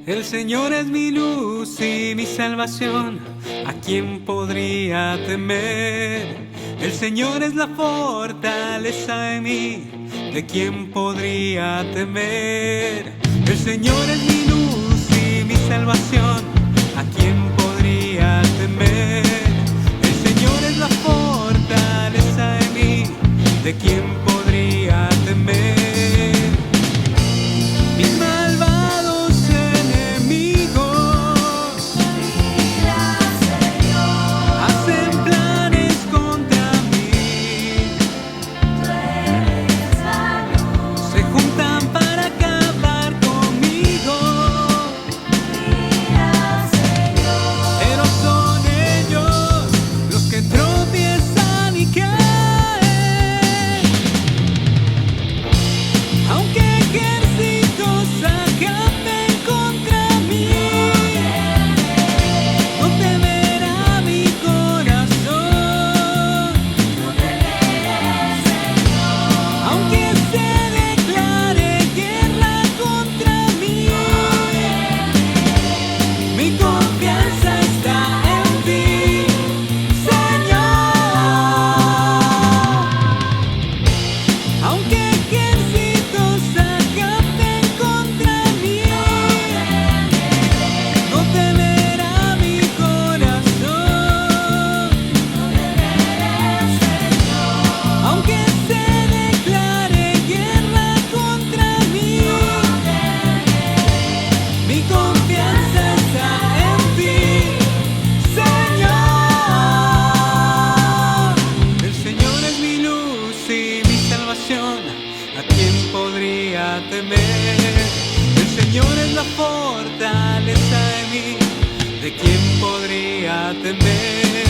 El Señor es mi luz y mi salvación, ¿a quién podría temer? El Señor es la fortaleza de mí, ¿de quién podría temer? El Señor es mi luz y mi salvación, ¿a quién podría temer? El Señor es la fortaleza de mí, ¿de quién podría temer? Mis malvados enemigos hacen planes contra mí. Se juntan para acabar conmigo, pero son ellos los que tropiezan y caen. Aunque ejércitos acampen contra mí, no temerá mi corazón. Aunque se declare guerra contra mí, mi confianza está en ti, Señor. Aunque ejércitos acampen contra mí, no temerá mi corazón. Aunque se declare guerra contra mí, mi confianza está en ti, Señor. El Señor es mi luz y mi salvación, ¿a quién podría temer? El Señor es la fortaleza de mí, ¿de quién podría temer?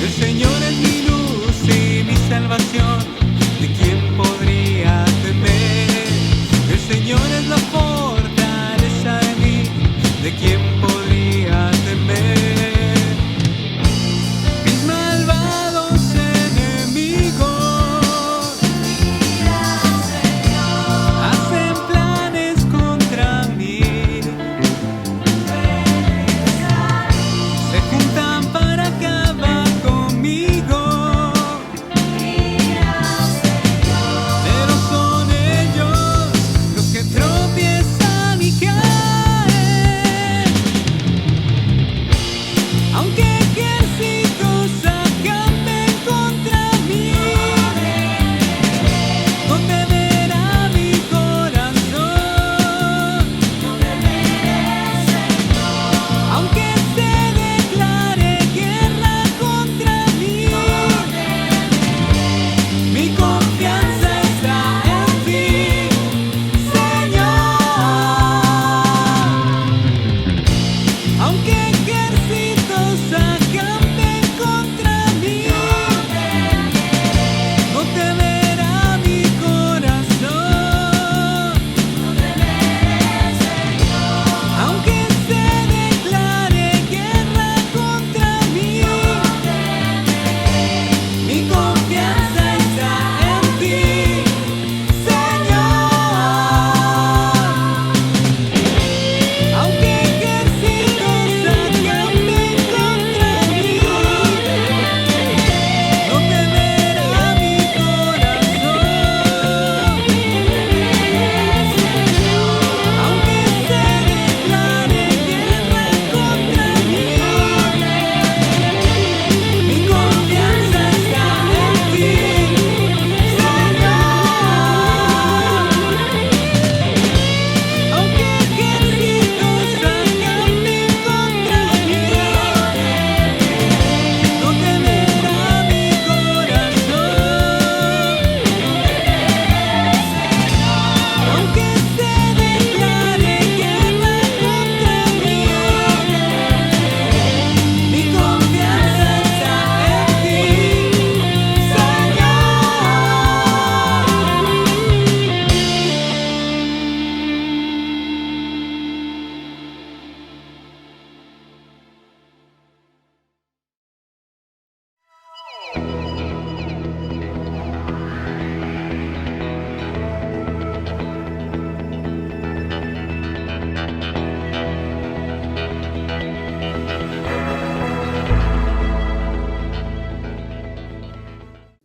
El Señor es mi luz y mi salvación, ¿de quién podría temer? El Señor es la fortaleza de mí, ¿de quién podría temer? Mis malvados enemigos hacen planes contra mí, se juntan para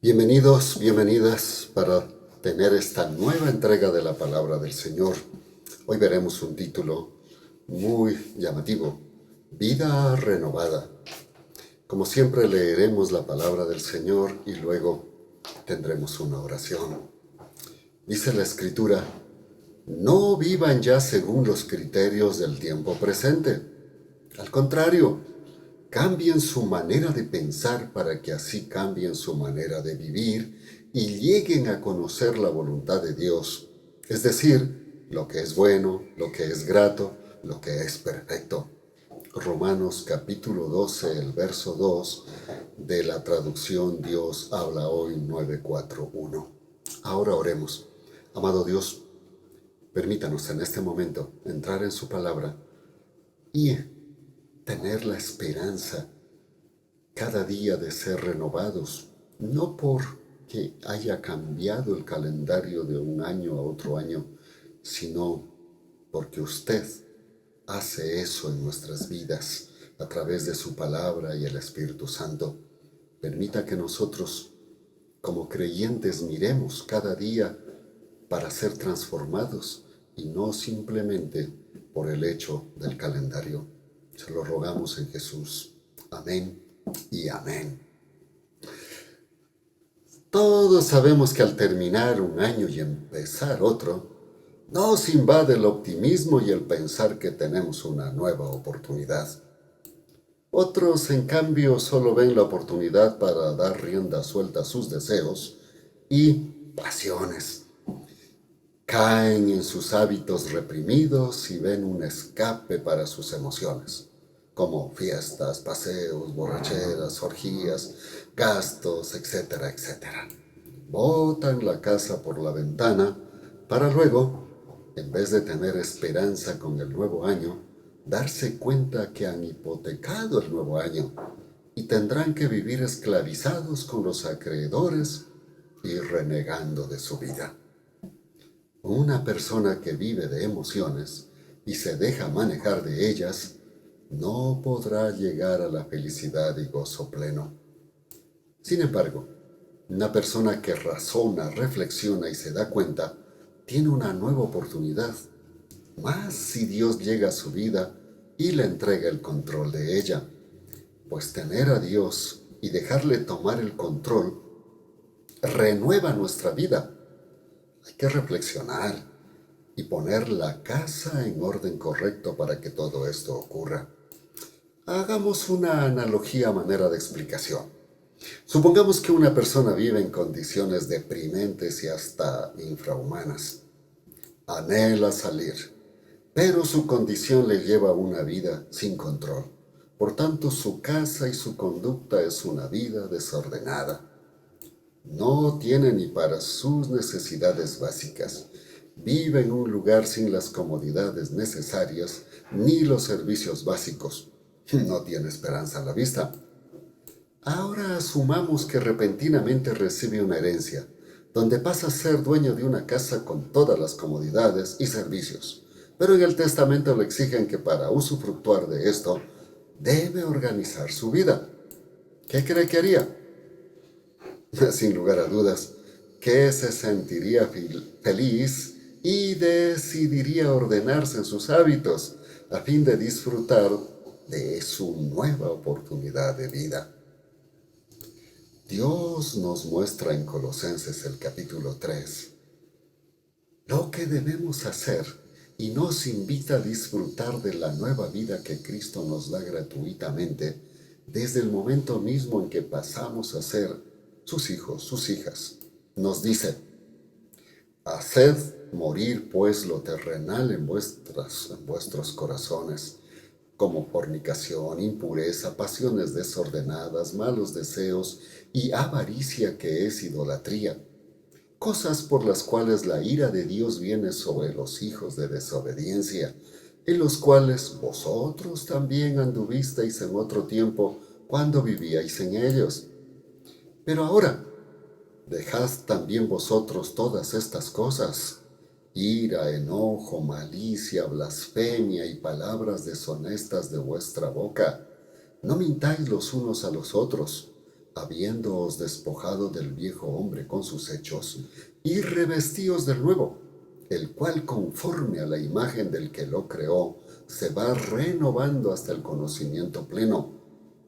Bienvenidos, bienvenidas para tener esta nueva entrega de la palabra del Señor. Hoy veremos un título muy llamativo: Vida renovada. Como siempre, leeremos la palabra del Señor y luego tendremos una oración. Dice la Escritura: no vivan ya según los criterios del tiempo presente. Al contrario, cambien su manera de pensar para que así cambien su manera de vivir y lleguen a conocer la voluntad de Dios, es decir, lo que es bueno, lo que es grato, lo que es perfecto. Romanos capítulo 12, el verso 2 de la traducción Dios habla hoy 941. Ahora oremos. Amado Dios, permítanos en este momento entrar en su palabra y tener la esperanza cada día de ser renovados, no porque haya cambiado el calendario de un año a otro año, sino porque usted hace eso en nuestras vidas a través de su palabra y el Espíritu Santo. Permita que nosotros, como creyentes, miremos cada día para ser transformados y no simplemente por el hecho del calendario. Se lo rogamos en Jesús. Amén y amén. Todos sabemos que al terminar un año y empezar otro, nos invade el optimismo y el pensar que tenemos una nueva oportunidad. Otros, en cambio, solo ven la oportunidad para dar rienda suelta a sus deseos y pasiones. Caen en sus hábitos reprimidos y ven un escape para sus emociones, como fiestas, paseos, borracheras, orgías, gastos, etcétera, etcétera. Botan la casa por la ventana para luego, en vez de tener esperanza con el nuevo año, darse cuenta que han hipotecado el nuevo año y tendrán que vivir esclavizados con los acreedores y renegando de su vida. Una persona que vive de emociones y se deja manejar de ellas no podrá llegar a la felicidad y gozo pleno. Sin embargo, una persona que razona, reflexiona y se da cuenta tiene una nueva oportunidad, más si Dios llega a su vida y le entrega el control de ella. Pues tener a Dios y dejarle tomar el control renueva nuestra vida. Hay que reflexionar y poner la casa en orden correcto para que todo esto ocurra. Hagamos una analogía a manera de explicación. Supongamos que una persona vive en condiciones deprimentes y hasta infrahumanas. Anhela salir, pero su condición le lleva a una vida sin control. Por tanto, su casa y su conducta es una vida desordenada. No tiene ni para sus necesidades básicas. Vive en un lugar sin las comodidades necesarias ni los servicios básicos. No tiene esperanza a la vista. Ahora asumamos que repentinamente recibe una herencia, donde pasa a ser dueño de una casa con todas las comodidades y servicios. Pero en el testamento le exigen que para usufructuar de esto, debe organizar su vida. ¿Qué cree que haría? Sin lugar a dudas, que se sentiría feliz y decidiría ordenarse en sus hábitos a fin de disfrutar de su nueva oportunidad de vida. Dios nos muestra en Colosenses el capítulo 3 lo que debemos hacer y nos invita a disfrutar de la nueva vida que Cristo nos da gratuitamente desde el momento mismo en que pasamos a ser sus hijos, sus hijas. Nos dice: haced morir pues lo terrenal en vuestros corazones, como fornicación, impureza, pasiones desordenadas, malos deseos y avaricia, que es idolatría, cosas por las cuales la ira de Dios viene sobre los hijos de desobediencia, en los cuales vosotros también anduvisteis en otro tiempo cuando vivíais en ellos. Pero ahora, dejad también vosotros todas estas cosas: ira, enojo, malicia, blasfemia y palabras deshonestas de vuestra boca. No mintáis los unos a los otros, habiéndoos despojado del viejo hombre con sus hechos, y revestíos del nuevo, el cual conforme a la imagen del que lo creó, se va renovando hasta el conocimiento pleno,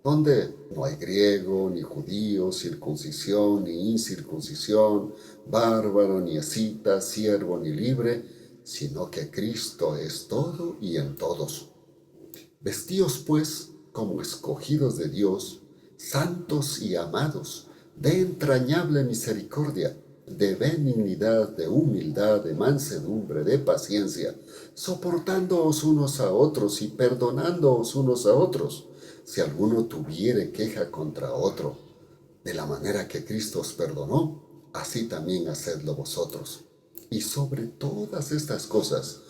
donde no hay griego, ni judío, circuncisión, ni incircuncisión, bárbaro, ni escita, siervo, ni libre, sino que Cristo es todo y en todos. Vestíos, pues, como escogidos de Dios, santos y amados, de entrañable misericordia, de benignidad, de humildad, de mansedumbre, de paciencia, soportándoos unos a otros y perdonándoos unos a otros, si alguno tuviere queja contra otro. De la manera que Cristo os perdonó, así también hacedlo vosotros. Y sobre todas estas cosas,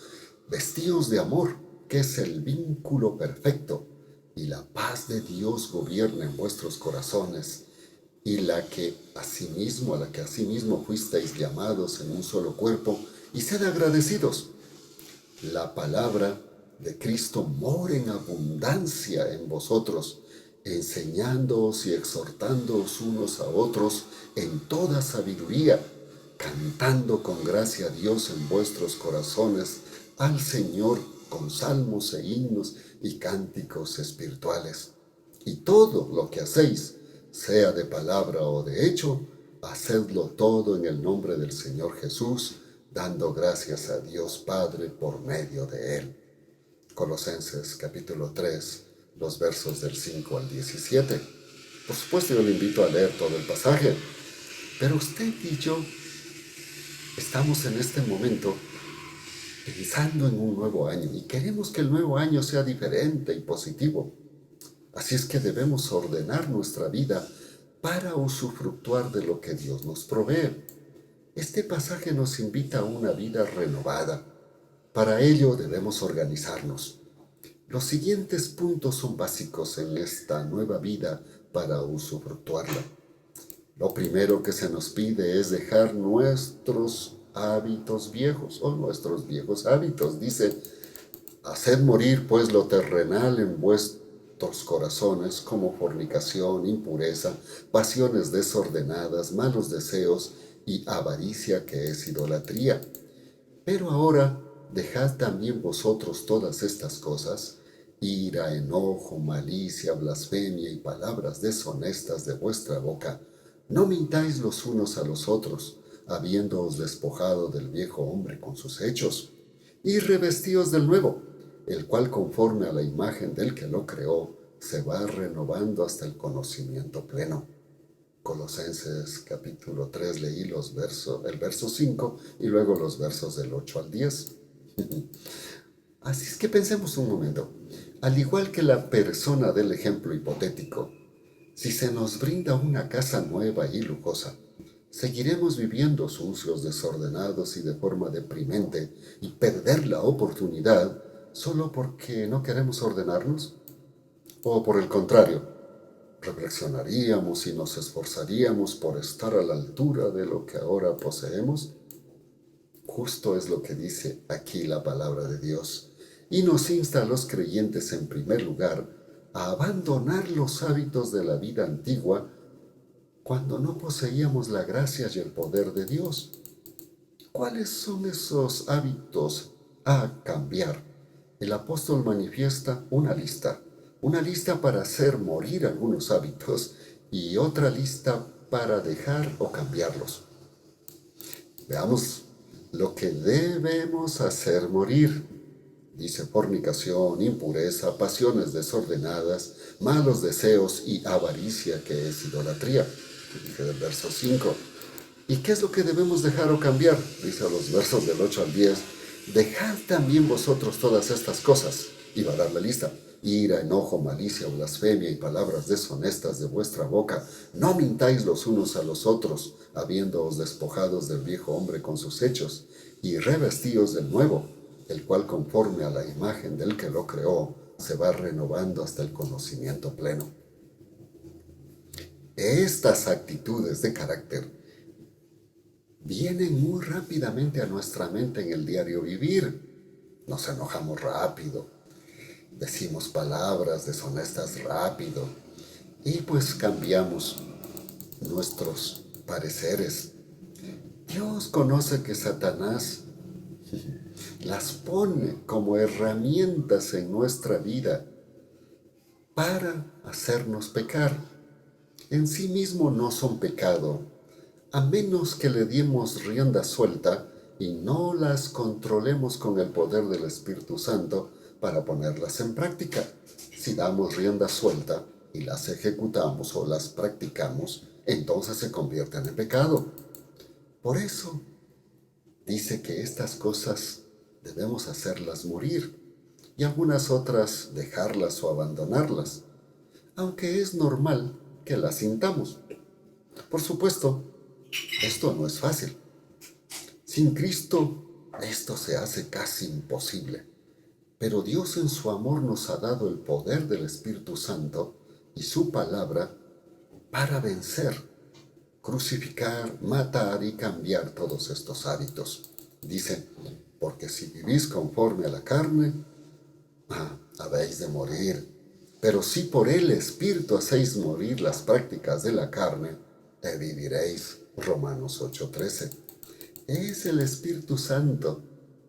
vestíos de amor, que es el vínculo perfecto, y la paz de Dios gobierna en vuestros corazones, y a la que asimismo fuisteis llamados en un solo cuerpo, y sed agradecidos. La palabra de Cristo mora en abundancia en vosotros, enseñándoos y exhortándoos unos a otros en toda sabiduría, cantando con gracia a Dios en vuestros corazones, al Señor con salmos e himnos y cánticos espirituales. Y todo lo que hacéis, sea de palabra o de hecho, hacedlo todo en el nombre del Señor Jesús, dando gracias a Dios Padre por medio de Él. Colosenses capítulo 3, los versos del 5 al 17. Por supuesto, yo le invito a leer todo el pasaje, pero usted y yo estamos en este momento pensando en un nuevo año y queremos que el nuevo año sea diferente y positivo. Así es que debemos ordenar nuestra vida para usufructuar de lo que Dios nos provee. Este pasaje nos invita a una vida renovada. Para ello debemos organizarnos. Los siguientes puntos son básicos en esta nueva vida para usufructuarla. Lo primero que se nos pide es dejar nuestros hábitos viejos o nuestros viejos hábitos. Dice, haced morir pues lo terrenal en vuestros corazones, como fornicación, impureza, pasiones desordenadas, malos deseos y avaricia, que es idolatría. Pero ahora dejad también vosotros todas estas cosas: ira, enojo, malicia, blasfemia y palabras deshonestas de vuestra boca. No mintáis los unos a los otros, habiéndoos despojado del viejo hombre con sus hechos, y revestíos del nuevo, el cual conforme a la imagen del que lo creó, se va renovando hasta el conocimiento pleno. Colosenses capítulo 3, leí el verso 5 y luego los versos del 8 al 10. Así es que pensemos un momento. Al igual que la persona del ejemplo hipotético, si se nos brinda una casa nueva y lujosa, ¿seguiremos viviendo sucios, desordenados y de forma deprimente y perder la oportunidad solo porque no queremos ordenarnos? ¿O por el contrario, reflexionaríamos y nos esforzaríamos por estar a la altura de lo que ahora poseemos? Justo es lo que dice aquí la palabra de Dios, y nos insta a los creyentes en primer lugar a abandonar los hábitos de la vida antigua cuando no poseíamos la gracia y el poder de Dios. ¿Cuáles son esos hábitos a cambiar? El apóstol manifiesta una lista para hacer morir algunos hábitos y otra lista para dejar o cambiarlos. Veamos lo que debemos hacer morir. Dice fornicación, impureza, pasiones desordenadas, malos deseos y avaricia, que es idolatría. Dije del verso 5. ¿Y qué es lo que debemos dejar o cambiar? Dice a los versos del 8 al 10. Dejad también vosotros todas estas cosas. Y va a dar la lista: ira, enojo, malicia, blasfemia y palabras deshonestas de vuestra boca. No mintáis los unos a los otros, habiéndoos despojados del viejo hombre con sus hechos, y revestíos del nuevo, el cual conforme a la imagen del que lo creó, se va renovando hasta el conocimiento pleno. Estas actitudes de carácter vienen muy rápidamente a nuestra mente en el diario vivir. Nos enojamos rápido, decimos palabras deshonestas rápido, y pues cambiamos nuestros pareceres. Dios conoce que Satanás las pone como herramientas en nuestra vida para hacernos pecar. En sí mismo no son pecado, a menos que le demos rienda suelta y no las controlemos con el poder del Espíritu Santo para ponerlas en práctica. Si damos rienda suelta y las ejecutamos o las practicamos, entonces se convierten en pecado. Por eso dice que estas cosas debemos hacerlas morir y algunas otras dejarlas o abandonarlas, aunque es normal que las sintamos. Por supuesto, esto no es fácil. Sin Cristo, esto se hace casi imposible. Pero Dios en su amor nos ha dado el poder del Espíritu Santo y su palabra para vencer, crucificar, matar y cambiar todos estos hábitos. Dice, porque si vivís conforme a la carne, habéis de morir. Pero si por el Espíritu hacéis morir las prácticas de la carne, viviréis. Romanos 8:13. Es el Espíritu Santo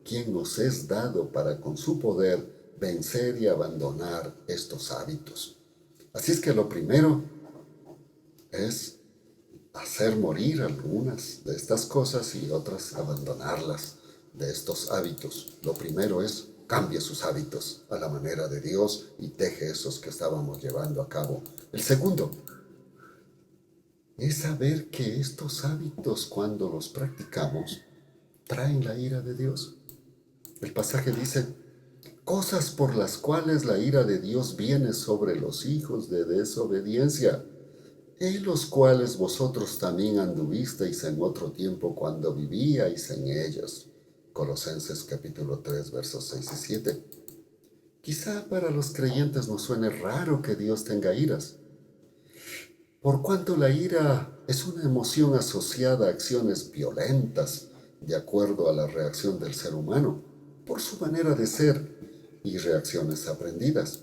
quien nos es dado para con su poder vencer y abandonar estos hábitos. Así es que lo primero es hacer morir algunas de estas cosas y otras abandonarlas de estos hábitos. Lo primero es cambie sus hábitos a la manera de Dios y deje esos que estábamos llevando a cabo. El segundo es saber que estos hábitos, cuando los practicamos, traen la ira de Dios. El pasaje dice, cosas por las cuales la ira de Dios viene sobre los hijos de desobediencia, en los cuales vosotros también anduvisteis en otro tiempo cuando vivíais en ellos. Colosenses capítulo 3, versos 6 y 7. Quizá para los creyentes nos suene raro que Dios tenga iras, por cuanto la ira es una emoción asociada a acciones violentas, de acuerdo a la reacción del ser humano, por su manera de ser y reacciones aprendidas.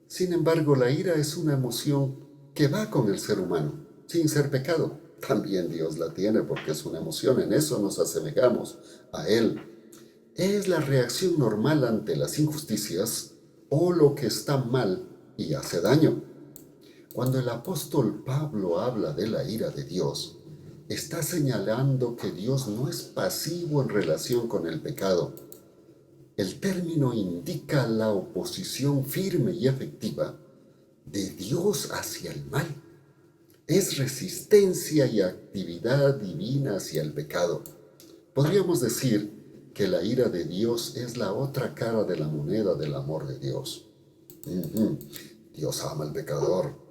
Sin embargo, la ira es una emoción que va con el ser humano, sin ser pecado. También Dios la tiene porque es una emoción, en eso nos asemejamos a Él. Es la reacción normal ante las injusticias o lo que está mal y hace daño. Cuando el apóstol Pablo habla de la ira de Dios, está señalando que Dios no es pasivo en relación con el pecado. El término indica la oposición firme y efectiva de Dios hacia el mal. Es resistencia y actividad divina hacia el pecado. Podríamos decir que la ira de Dios es la otra cara de la moneda del amor de Dios. Dios ama al pecador,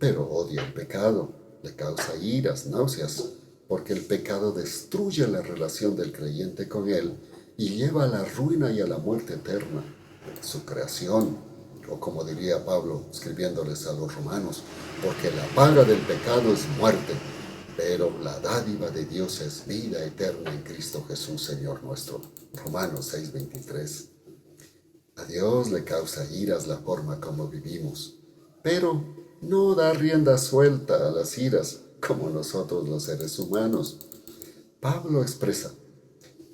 pero odia el pecado, le causa iras, náuseas, porque el pecado destruye la relación del creyente con Él y lleva a la ruina y a la muerte eterna de su creación. O como diría Pablo escribiéndoles a los romanos, porque la paga del pecado es muerte, pero la dádiva de Dios es vida eterna en Cristo Jesús, Señor nuestro. Romanos 6:23. A Dios le causa iras la forma como vivimos, pero no da rienda suelta a las iras como nosotros los seres humanos. Pablo expresa,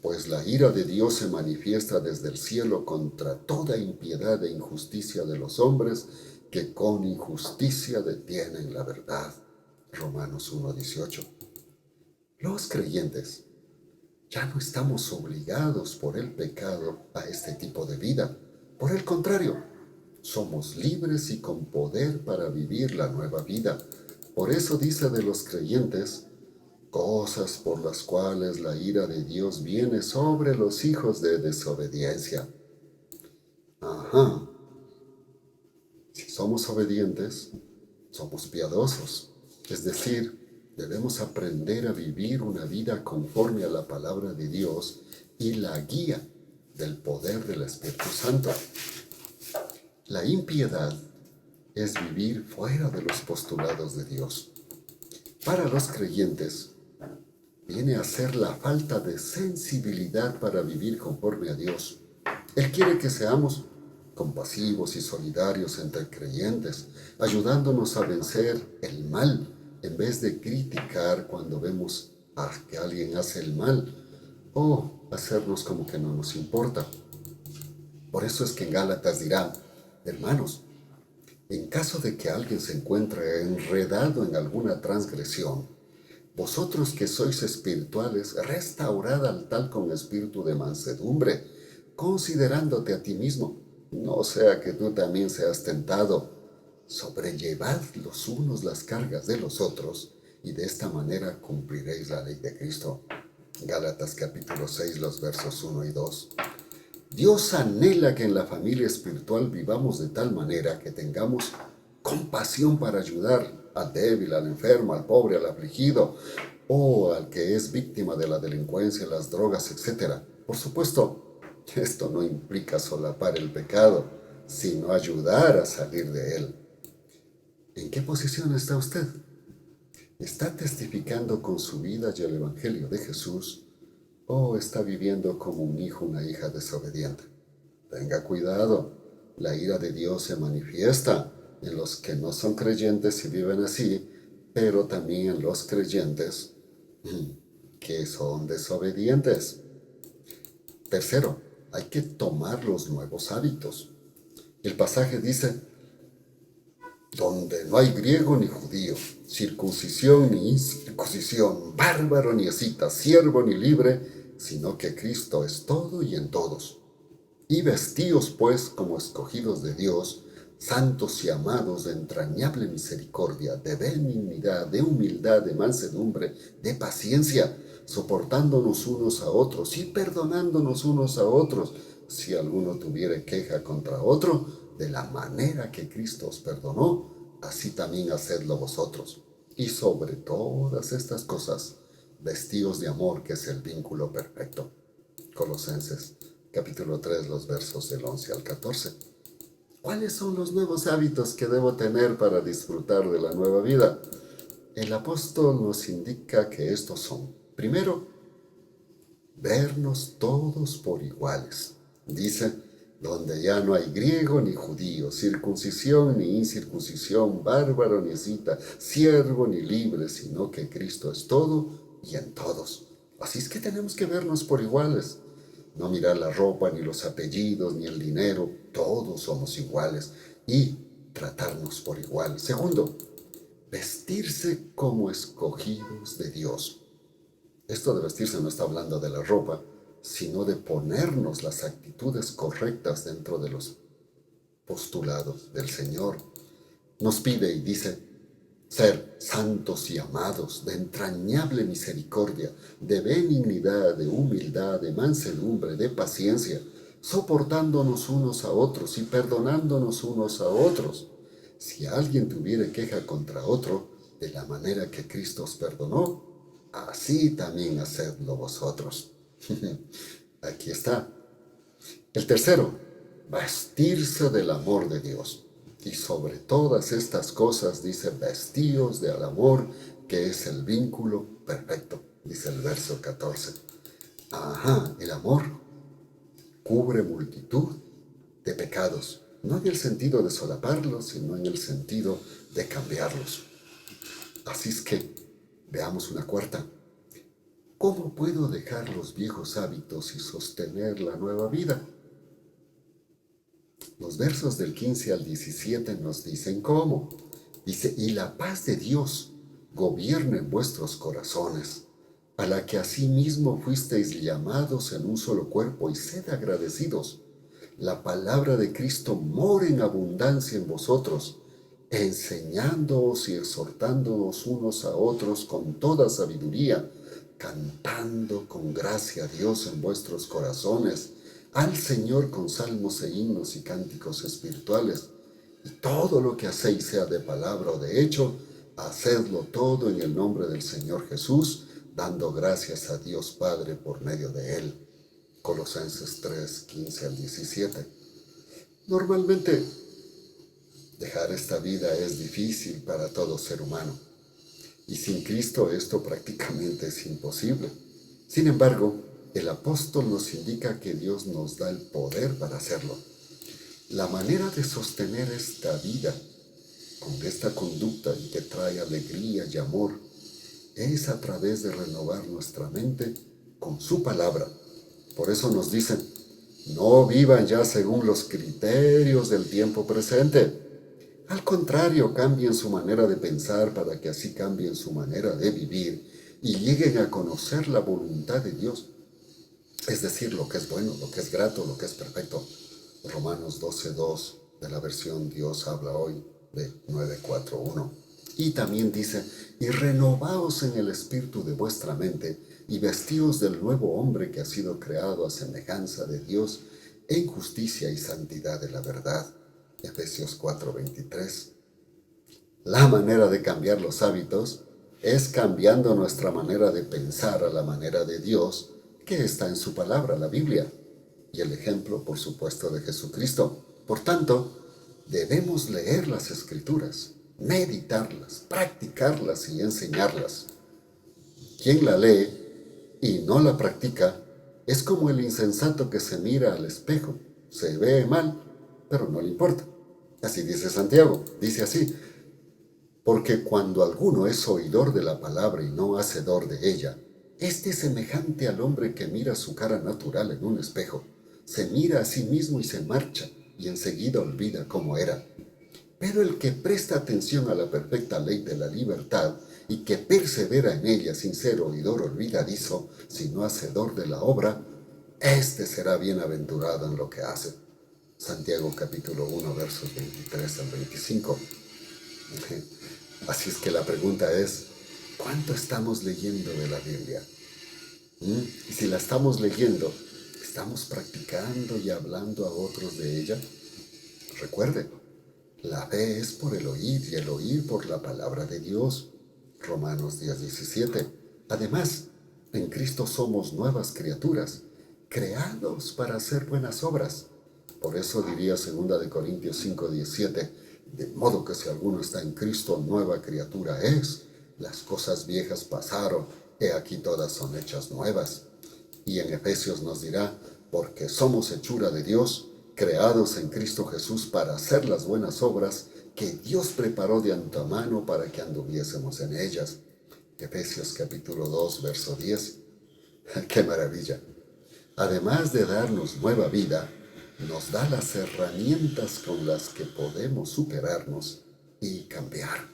pues la ira de Dios se manifiesta desde el cielo contra toda impiedad e injusticia de los hombres que con injusticia detienen la verdad. Romanos 1:18. Los creyentes ya no estamos obligados por el pecado a este tipo de vida. Por el contrario, somos libres y con poder para vivir la nueva vida. Por eso dice de los creyentes, cosas por las cuales la ira de Dios viene sobre los hijos de desobediencia. Si somos obedientes, somos piadosos. Es decir, debemos aprender a vivir una vida conforme a la palabra de Dios y la guía del poder del Espíritu Santo. La impiedad es vivir fuera de los postulados de Dios. Para los creyentes, viene a ser la falta de sensibilidad para vivir conforme a Dios. Él quiere que seamos compasivos y solidarios entre creyentes, ayudándonos a vencer el mal en vez de criticar cuando vemos que alguien hace el mal o hacernos como que no nos importa. Por eso es que en Gálatas dirá, hermanos, en caso de que alguien se encuentre enredado en alguna transgresión, vosotros que sois espirituales, restaurad al tal con espíritu de mansedumbre, considerándote a ti mismo, no sea que tú también seas tentado. Sobrellevad los unos las cargas de los otros, y de esta manera cumpliréis la ley de Cristo. Gálatas capítulo 6, los versos 1 y 2. Dios anhela que en la familia espiritual vivamos de tal manera que tengamos compasión para ayudar al débil, al enfermo, al pobre, al afligido o al que es víctima de la delincuencia, las drogas, etc. Por supuesto, esto no implica solapar el pecado, sino ayudar a salir de él. ¿En qué posición está usted? ¿Está testificando con su vida y el Evangelio de Jesús o está viviendo como un hijo o una hija desobediente? Tenga cuidado, la ira de Dios se manifiesta en los que no son creyentes y viven así, pero también en los creyentes que son desobedientes. Tercero, hay que tomar los nuevos hábitos. El pasaje dice, donde no hay griego ni judío, circuncisión ni incircuncisión, bárbaro ni escita, siervo ni libre, sino que Cristo es todo y en todos. Y vestíos pues como escogidos de Dios, santos y amados de entrañable misericordia, de benignidad, de humildad, de mansedumbre, de paciencia, soportándonos unos a otros y perdonándonos unos a otros, si alguno tuviere queja contra otro, de la manera que Cristo os perdonó, así también hacedlo vosotros. Y sobre todas estas cosas, vestíos de amor, que es el vínculo perfecto. Colosenses capítulo 3, los versos del 11 al 14. ¿Cuáles son los nuevos hábitos que debo tener para disfrutar de la nueva vida? El apóstol nos indica que estos son, primero, vernos todos por iguales. Dice, donde ya no hay griego ni judío, circuncisión ni incircuncisión, bárbaro ni escita, siervo ni libre, sino que Cristo es todo y en todos. Así es que tenemos que vernos por iguales. No mirar la ropa, ni los apellidos, ni el dinero, todos somos iguales y tratarnos por igual. Segundo, vestirse como escogidos de Dios. Esto de vestirse no está hablando de la ropa, sino de ponernos las actitudes correctas dentro de los postulados del Señor. Nos pide y dice, ser santos y amados, de entrañable misericordia, de benignidad, de humildad, de mansedumbre, de paciencia, soportándonos unos a otros y perdonándonos unos a otros. Si alguien tuviere queja contra otro, de la manera que Cristo os perdonó, así también hacedlo vosotros. Aquí está. El tercero, vestirse del amor de Dios. Y sobre todas estas cosas dice, vestíos del amor, que es el vínculo perfecto, dice el verso 14. El amor cubre multitud de pecados, no en el sentido de solaparlos, sino en el sentido de cambiarlos. Así es que, veamos una cuarta. ¿Cómo puedo dejar los viejos hábitos y sostener la nueva vida? Los versos del 15 al 17 nos dicen cómo. Dice, y la paz de Dios gobierne en vuestros corazones, a la que asimismo fuisteis llamados en un solo cuerpo, y sed agradecidos. La palabra de Cristo mora en abundancia en vosotros, enseñándoos y exhortándonos unos a otros con toda sabiduría, cantando con gracia a Dios en vuestros corazones, al Señor con salmos e himnos y cánticos espirituales. Y todo lo que hacéis, sea de palabra o de hecho, hacedlo todo en el nombre del Señor Jesús, dando gracias a Dios Padre por medio de Él. Colosenses 3, 15 al 17. Normalmente, dejar esta vida es difícil para todo ser humano. Y sin Cristo esto prácticamente es imposible. Sin embargo, el apóstol nos indica que Dios nos da el poder para hacerlo. La manera de sostener esta vida con esta conducta que trae alegría y amor, es a través de renovar nuestra mente con su palabra. Por eso nos dicen, no vivan ya según los criterios del tiempo presente. Al contrario, cambien su manera de pensar para que así cambien su manera de vivir y lleguen a conocer la voluntad de Dios. Es decir, lo que es bueno, lo que es grato, lo que es perfecto. Romanos 12:2 de la versión Dios habla hoy de 9:4:1. Y también dice, y renovaos en el espíritu de vuestra mente y vestíos del nuevo hombre que ha sido creado a semejanza de Dios en justicia y santidad de la verdad. Efesios 4:23. La manera de cambiar los hábitos es cambiando nuestra manera de pensar a la manera de Dios que está en su palabra, la Biblia, y el ejemplo, por supuesto, de Jesucristo. Por tanto, debemos leer las Escrituras, meditarlas, practicarlas y enseñarlas. Quien la lee y no la practica es como el insensato que se mira al espejo. Se ve mal, pero no le importa. Así dice Santiago, dice así, porque cuando alguno es oidor de la palabra y no hacedor de ella, este es semejante al hombre que mira su cara natural en un espejo. Se mira a sí mismo y se marcha, y enseguida olvida cómo era. Pero el que presta atención a la perfecta ley de la libertad y que persevera en ella sin ser oidor olvidadizo, sino hacedor de la obra, éste será bienaventurado en lo que hace. Santiago capítulo 1, versos 23 al 25. Así es que la pregunta es, ¿cuánto estamos leyendo de la Biblia? Y si la estamos leyendo, ¿estamos practicando y hablando a otros de ella? Recuerde, la fe es por el oír y el oír por la palabra de Dios. Romanos 10:17. Además, en Cristo somos nuevas criaturas, creados para hacer buenas obras. Por eso diría 2 Corintios 5:17, de modo que si alguno está en Cristo, nueva criatura es. Las cosas viejas pasaron, he aquí todas son hechas nuevas. Y en Efesios nos dirá, porque somos hechura de Dios, creados en Cristo Jesús para hacer las buenas obras que Dios preparó de antemano para que anduviésemos en ellas. Efesios capítulo 2, verso 10. ¡Qué maravilla! Además de darnos nueva vida, nos da las herramientas con las que podemos superarnos y cambiar.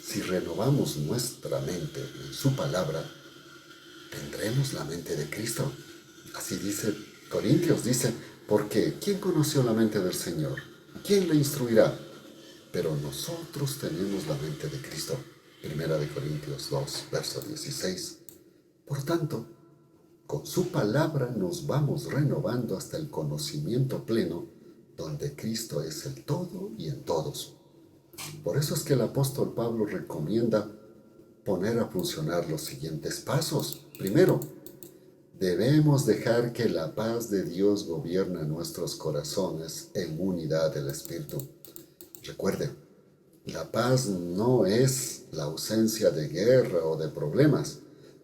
Si renovamos nuestra mente en su palabra, tendremos la mente de Cristo. Así dice Corintios, dice, porque ¿quién conoció la mente del Señor? ¿Quién le instruirá? Pero nosotros tenemos la mente de Cristo. 1 Corintios 2, verso 16. Por tanto, con su palabra nos vamos renovando hasta el conocimiento pleno, donde Cristo es el todo y en todos. Por eso es que el apóstol Pablo recomienda poner a funcionar los siguientes pasos. Primero, debemos dejar que la paz de Dios gobierne nuestros corazones en unidad del Espíritu. Recuerde, la paz no es la ausencia de guerra o de problemas.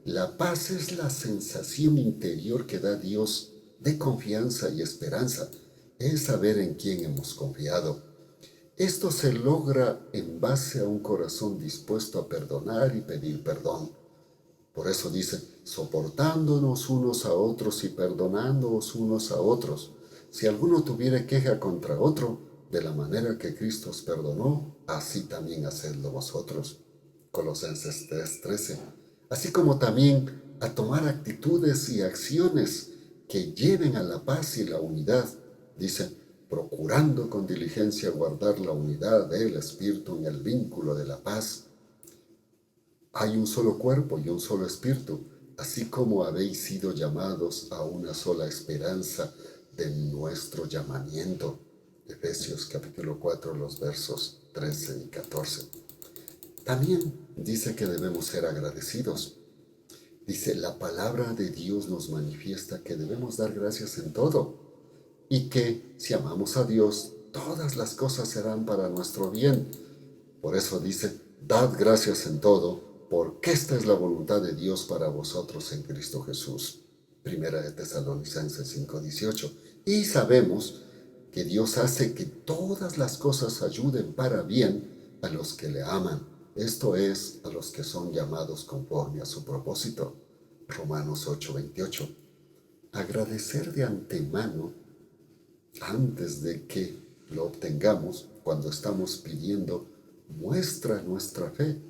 La paz es la sensación interior que da Dios de confianza y esperanza. Es saber en quién hemos confiado. Esto se logra en base a un corazón dispuesto a perdonar y pedir perdón. Por eso dice, soportándonos unos a otros y perdonándoos unos a otros. Si alguno tuviere queja contra otro, de la manera que Cristo os perdonó, así también hacedlo vosotros. Colosenses 3:13. Así como también a tomar actitudes y acciones que lleven a la paz y la unidad. Dice, procurando con diligencia guardar la unidad del Espíritu en el vínculo de la paz. Hay un solo cuerpo y un solo espíritu, así como habéis sido llamados a una sola esperanza de nuestro llamamiento. Efesios capítulo 4, los versos 13 y 14. También dice que debemos ser agradecidos. Dice, la palabra de Dios nos manifiesta que debemos dar gracias en todo y que si amamos a Dios, todas las cosas serán para nuestro bien. Por eso dice, dad gracias en todo, porque esta es la voluntad de Dios para vosotros en Cristo Jesús. Primera de Tesalonicenses 5:18. Y sabemos que Dios hace que todas las cosas ayuden para bien a los que le aman, esto es, a los que son llamados conforme a su propósito. Romanos 8:28. Agradecer de antemano antes de que lo obtengamos cuando estamos pidiendo muestra nuestra fe.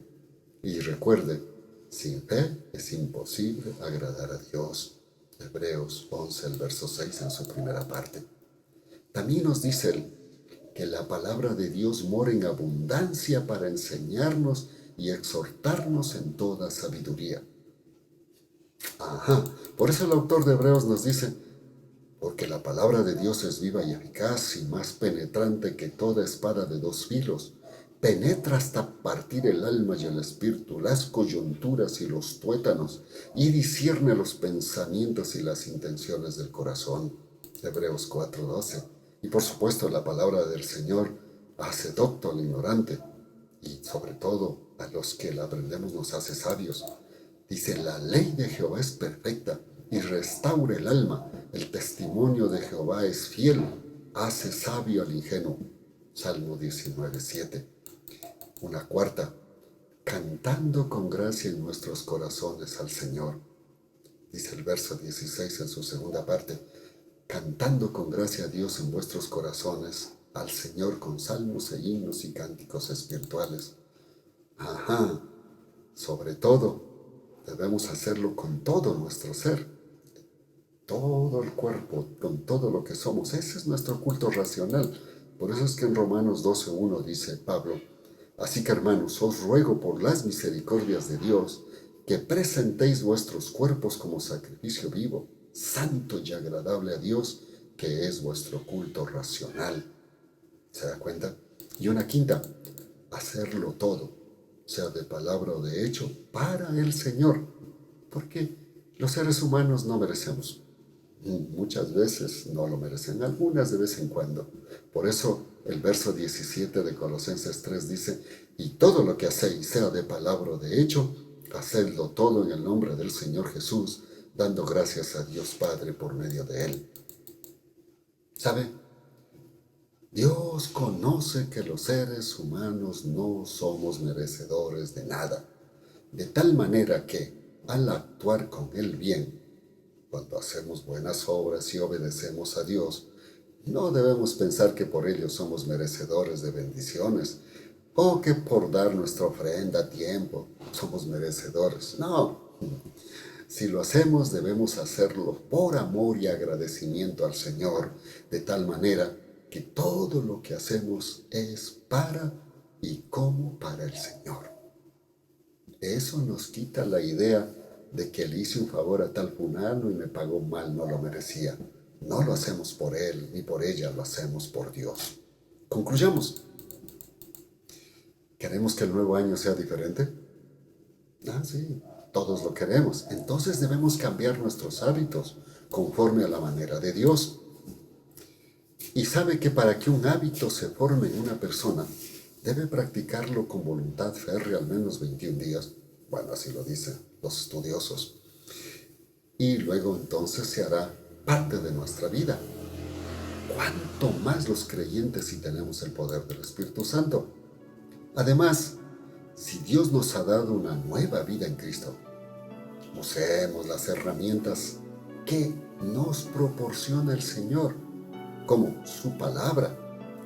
Y recuerde, sin fe es imposible agradar a Dios. Hebreos 11, el verso 6 en su primera parte. También nos dice que la palabra de Dios mora en abundancia para enseñarnos y exhortarnos en toda sabiduría. Por eso el autor de Hebreos nos dice, porque la palabra de Dios es viva y eficaz y más penetrante que toda espada de dos filos, penetra hasta partir el alma y el espíritu, las coyunturas y los tuétanos, y discierne los pensamientos y las intenciones del corazón. Hebreos 4:12. Y por supuesto la palabra del Señor hace docto al ignorante, y sobre todo a los que la aprendemos nos hace sabios. Dice, la ley de Jehová es perfecta y restaura el alma. El testimonio de Jehová es fiel, hace sabio al ingenuo. Salmo 19:7. Una cuarta, cantando con gracia en nuestros corazones al Señor. Dice el verso 16 en su segunda parte, cantando con gracia a Dios en vuestros corazones, al Señor con salmos e himnos y cánticos espirituales. Sobre todo, debemos hacerlo con todo nuestro ser, todo el cuerpo, con todo lo que somos. Ese es nuestro culto racional. Por eso es que en Romanos 12:1 dice Pablo, así que hermanos, os ruego por las misericordias de Dios, que presentéis vuestros cuerpos como sacrificio vivo, santo y agradable a Dios, que es vuestro culto racional. ¿Se da cuenta? Y una quinta, hacerlo todo, sea de palabra o de hecho, para el Señor. Porque los seres humanos no merecemos. Muchas veces no lo merecen, algunas de vez en cuando. Por eso el verso 17 de Colosenses 3 dice, y todo lo que hacéis, sea de palabra o de hecho, hacedlo todo en el nombre del Señor Jesús, dando gracias a Dios Padre por medio de Él. ¿Sabe? Dios conoce que los seres humanos no somos merecedores de nada, de tal manera que, al actuar con el bien, cuando hacemos buenas obras y obedecemos a Dios, no debemos pensar que por ello somos merecedores de bendiciones o que por dar nuestra ofrenda a tiempo somos merecedores. No, si lo hacemos debemos hacerlo por amor y agradecimiento al Señor, de tal manera que todo lo que hacemos es para y como para el Señor. Eso nos quita la idea de que le hice un favor a tal fulano y me pagó mal, no lo merecía. No lo hacemos por él ni por ella, lo hacemos por Dios. Concluyamos. ¿Queremos que el nuevo año sea diferente? Sí, todos lo queremos. Entonces debemos cambiar nuestros hábitos conforme a la manera de Dios. Y sabe que para que un hábito se forme en una persona, debe practicarlo con voluntad férrea al menos 21 días. Bueno, así lo dicen los estudiosos. Y luego entonces se hará parte de nuestra vida. ¿Cuánto más los creyentes si tenemos el poder del Espíritu Santo? Además, si Dios nos ha dado una nueva vida en Cristo, usemos las herramientas que nos proporciona el Señor, como su palabra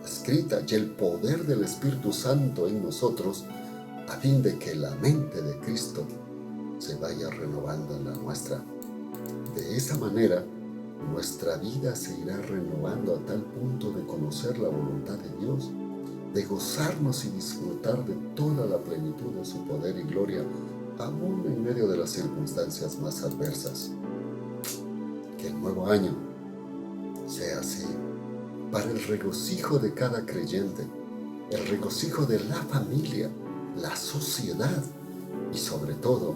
escrita y el poder del Espíritu Santo en nosotros, a fin de que la mente de Cristo se vaya renovando en la nuestra. De esa manera, nuestra vida se irá renovando a tal punto de conocer la voluntad de Dios, de gozarnos y disfrutar de toda la plenitud de su poder y gloria, aún en medio de las circunstancias más adversas. Que el nuevo año sea así, para el regocijo de cada creyente, el regocijo de la familia, la sociedad y sobre todo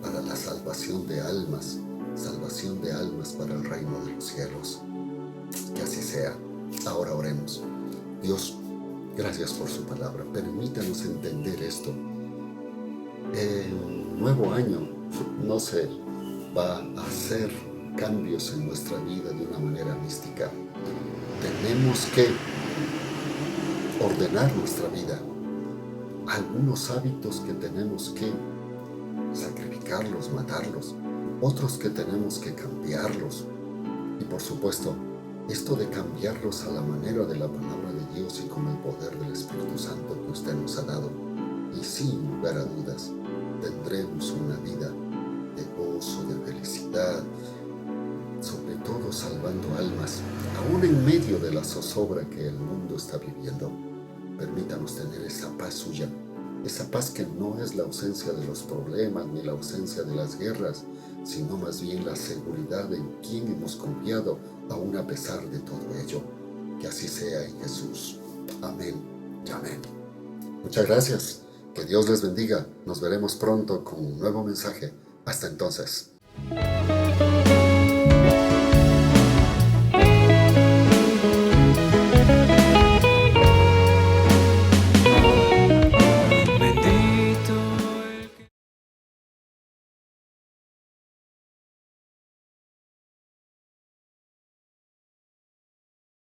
para la salvación de almas para el reino de los cielos. Que así sea. Ahora oremos. Dios, gracias por su palabra. Permítanos entender esto. El nuevo año no se va a hacer cambios en nuestra vida de una manera mística. Tenemos que ordenar nuestra vida, algunos hábitos que tenemos que sacrificarlos, matarlos, otros que tenemos que cambiarlos. Y por supuesto, esto de cambiarlos a la manera de la palabra de Dios y con el poder del Espíritu Santo que usted nos ha dado. Y sin lugar a dudas, tendremos una vida de gozo, de felicidad, sobre todo salvando almas, aún en medio de la zozobra que el mundo está viviendo. Permítanos tener esa paz suya, esa paz que no es la ausencia de los problemas ni la ausencia de las guerras, sino más bien la seguridad en quien hemos confiado, aún a pesar de todo ello. Que así sea en Jesús. Amén y amén. Muchas gracias. Que Dios les bendiga. Nos veremos pronto con un nuevo mensaje. Hasta entonces.